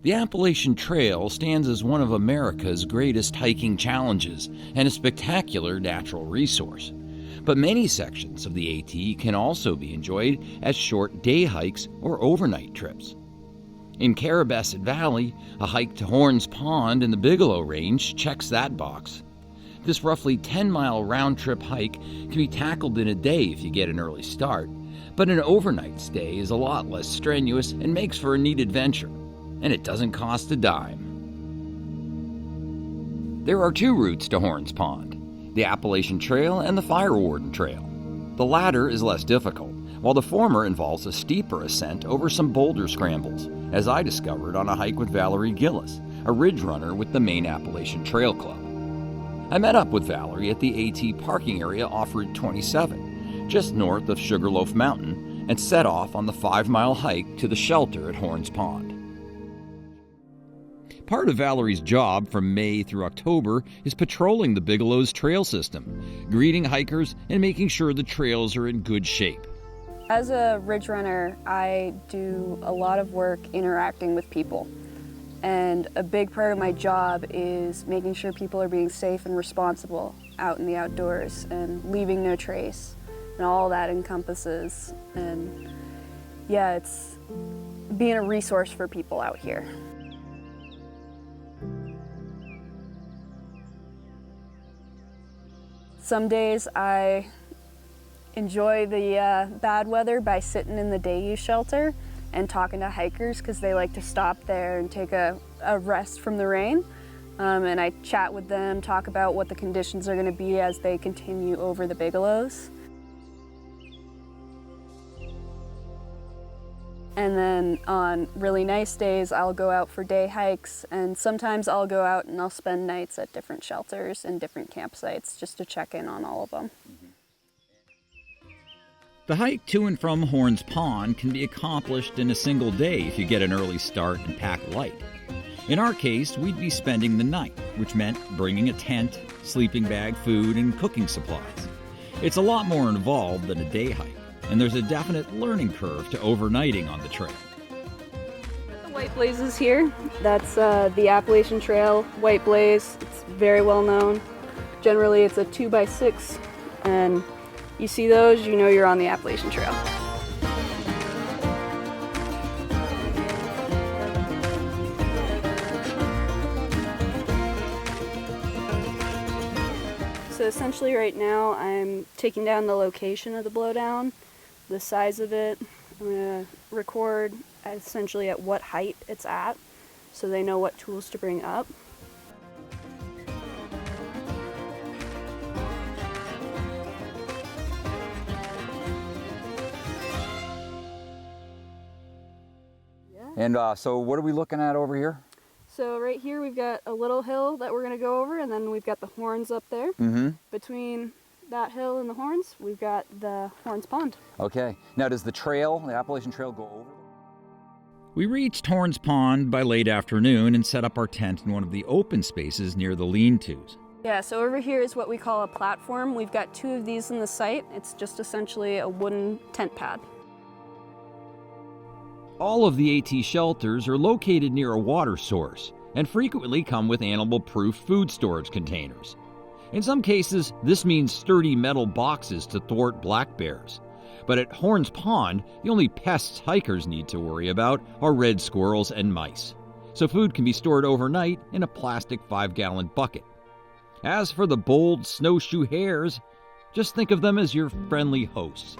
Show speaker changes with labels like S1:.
S1: The Appalachian Trail stands as one of America's greatest hiking challenges and a spectacular natural resource. But many sections of the AT can also be enjoyed as short day hikes or overnight trips. In Carrabasset Valley, a hike to Horns Pond in the Bigelow Range checks that box. This roughly 10-mile round-trip hike can be tackled in a day if you get an early start, but an overnight stay is a lot less strenuous and makes for a neat adventure, and it doesn't cost a dime. There are two routes to Horns Pond, the Appalachian Trail and the Fire Warden Trail. The latter is less difficult, while the former involves a steeper ascent over some boulder scrambles, as I discovered on a hike with Valerie Gillis, a ridge runner with the Maine Appalachian Trail Club. I met up with Valerie at the AT parking area off Route 27, just north of Sugarloaf Mountain, and set off on the 5-mile hike to the shelter at Horns Pond. Part of Valerie's job from May through October is patrolling the Bigelow's trail system, greeting hikers and making sure the trails are in good shape.
S2: As a ridge runner, I do a lot of work interacting with people. And a big part of my job is making sure people are being safe and responsible out in the outdoors and leaving no trace. And all that encompasses. And yeah, it's being a resource for people out here. Some days I enjoy the bad weather by sitting in the day use shelter and talking to hikers because they like to stop there and take a rest from the rain. And I chat with them, talk about what the conditions are going to be as they continue over the Bigelows. And then on really nice days, I'll go out for day hikes, and sometimes I'll go out and I'll spend nights at different shelters and different campsites just to check in on all of them.
S1: The hike to and from Horns Pond can be accomplished in a single day if you get an early start and pack light. In our case, we'd be spending the night, which meant bringing a tent, sleeping bag, food, and cooking supplies. It's a lot more involved than a day hike, and there's a definite learning curve to overnighting on the trail.
S2: The White Blaze is here. That's the Appalachian Trail White Blaze. It's very well known. Generally, it's a 2x6, and you see those, you know you're on the Appalachian Trail. So essentially right now I'm taking down the location of the blowdown, the size of it. I'm going to record essentially at what height it's at so they know what tools to bring up.
S1: And so what are we looking at over here?
S2: So right here we've got a little hill that we're going to go over, and then we've got the Horns up there.
S1: Mm-hmm.
S2: Between that hill and the Horns, we've got the Horns Pond.
S1: Okay. Now does the trail, the Appalachian Trail, go over? We reached Horns Pond by late afternoon and set up our tent in one of the open spaces near the lean-tos.
S2: Yeah, so over here is what we call a platform. We've got 2 of these in the site. It's just essentially a wooden tent pad.
S1: All of the AT shelters are located near a water source and frequently come with animal-proof food storage containers. In some cases, this means sturdy metal boxes to thwart black bears. But at Horns Pond, the only pests hikers need to worry about are red squirrels and mice. So food can be stored overnight in a plastic 5-gallon bucket. As for the bold snowshoe hares, just think of them as your friendly hosts.